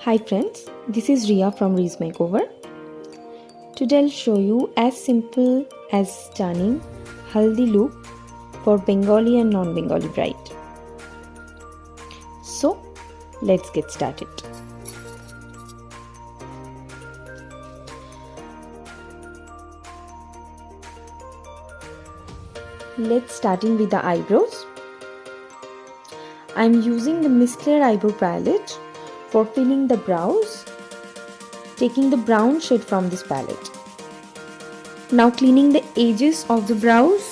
Hi friends, this is Riya from Riya's Makeover. Today I'll show you as simple as stunning Haldi look for Bengali and non-Bengali bride. So let's get started. Let's starting with the eyebrows. I'm using the Miss Claire eyebrow palette for filling the brows, taking the brown shade from this palette. Now cleaning the edges of the brows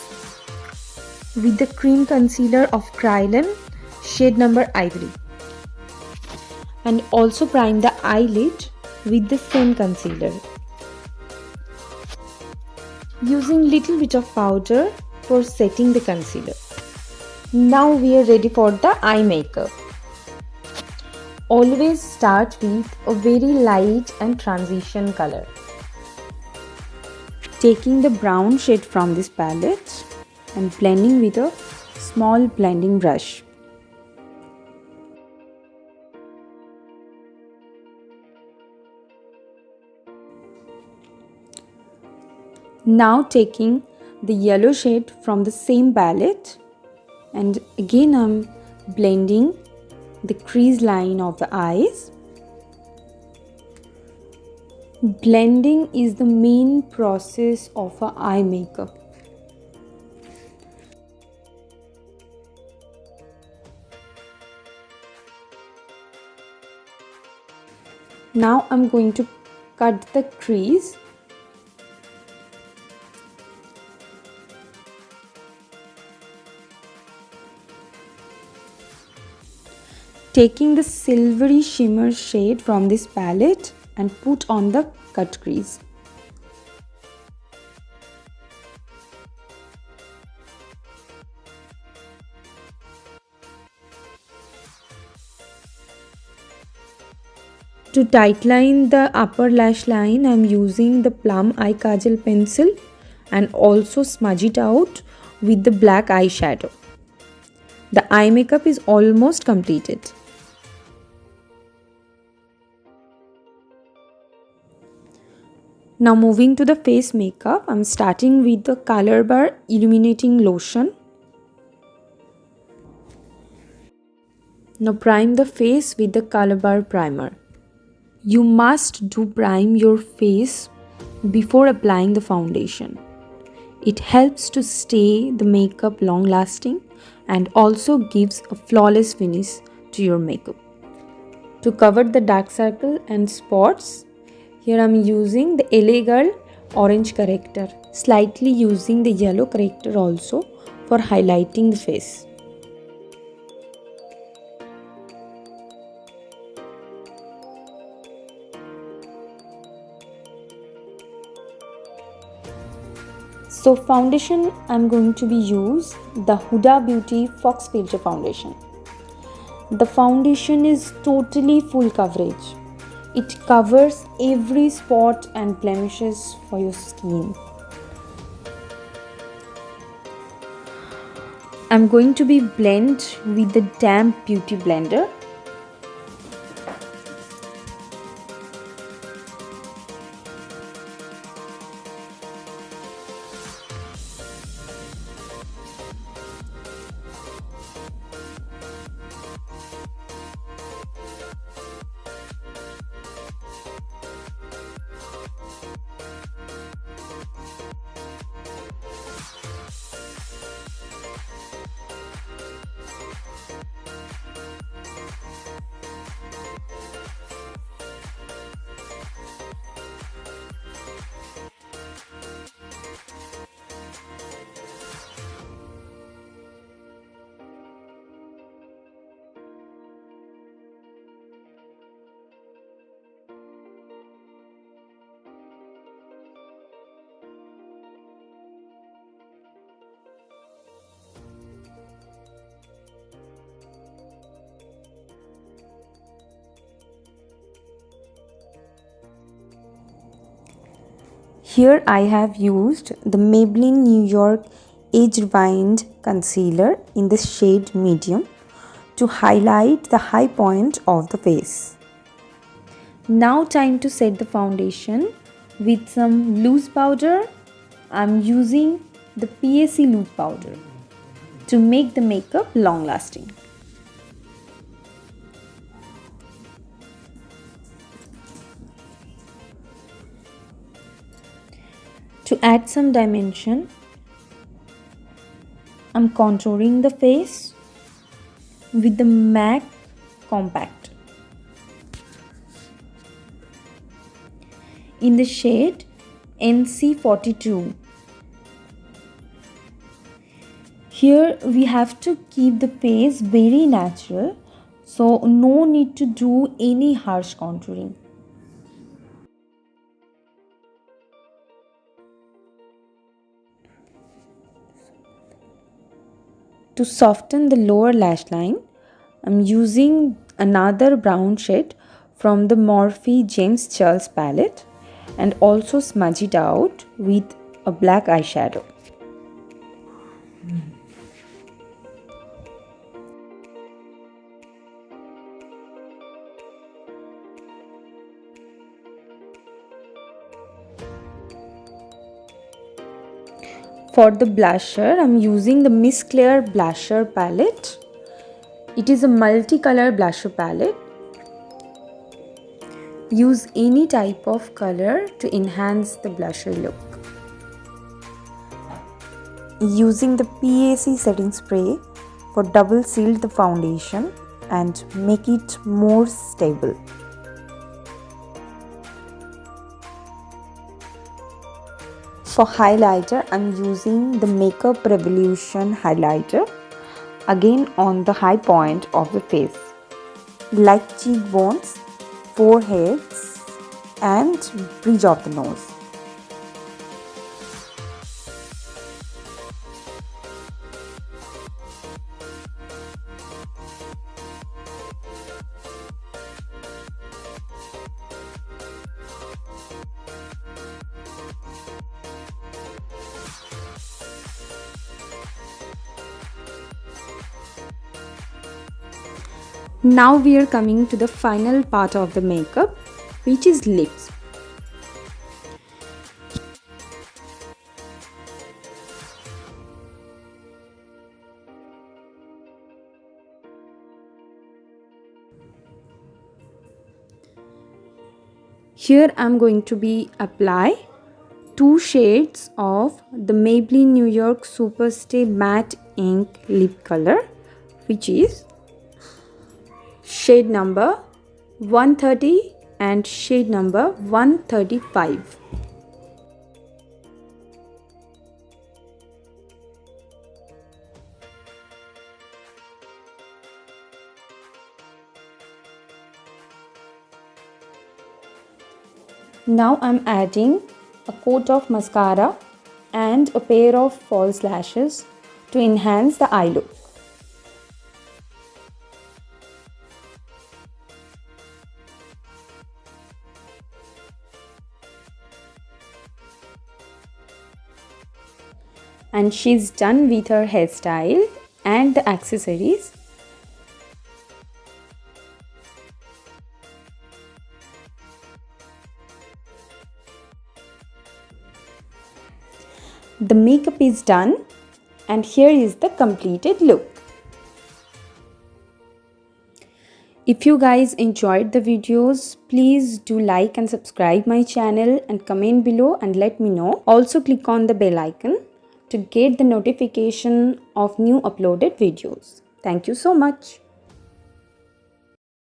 with the cream concealer of Kryolan shade number Ivory, and also prime the eyelid with the same concealer. Using little bit of powder for setting the concealer. Now we are ready for the eye makeup. Always start with a very light and transition color. Taking the brown shade from this palette and blending with a small blending brush. Now taking the yellow shade from the same palette and again I'm blending the crease line of the eyes. Blending is the main process of an eye makeup. Now I'm going to cut the crease. Taking the silvery shimmer shade from this palette and put on the cut crease. To tightline the upper lash line, I am using the plum eye kajal pencil and also smudge it out with the black eyeshadow. The eye makeup is almost completed. Now moving to the face makeup, I'm starting with the Color Bar Illuminating Lotion. Now prime the face with the Color Bar Primer. You must do prime your face before applying the foundation. It helps to stay the makeup long lasting and also gives a flawless finish to your makeup. To cover the dark circle and spots, here I am using the LA Girl Orange Corrector, slightly using the yellow corrector also for highlighting the face. So foundation, I am going to be use the Huda Beauty Fox Filter Foundation. The foundation is totally full coverage. It covers every spot and blemishes for your skin. I'm going to be blend with the damp beauty blender. Here I have used the Maybelline New York Age Rewind Concealer in the shade Medium to highlight the high point of the face. Now time to set the foundation with some loose powder. I'm using the PAC loose powder to make the makeup long lasting. To add some dimension, I'm contouring the face with the MAC Compact in the shade NC42. Here we have to keep the face very natural, so no need to do any harsh contouring. To soften the lower lash line, I'm using another brown shade from the Morphe James Charles palette and also smudge it out with a black eyeshadow. For the blusher, I'm using the Miss Claire blusher palette. It is a multicolor blusher palette. Use any type of color to enhance the blusher look. Using the PAC setting spray for double seal the foundation and make it more stable. For highlighter, I'm using the Makeup Revolution highlighter, again on the high point of the face, like cheekbones, foreheads and bridge of the nose. Now we are coming to the final part of the makeup, which is lips. Here I am going to be apply 2 shades of the Maybelline New York Superstay Matte Ink Lip Color, which is shade number 130 and shade number 135. Now I'm adding a coat of mascara and a pair of false lashes to enhance the eye look. And she's done with her hairstyle and the accessories. The makeup is done and here is the completed look. If you guys enjoyed the videos, please do like and subscribe my channel and comment below and let me know. Also click on the bell icon to get the notification of new uploaded videos. Thank you so much.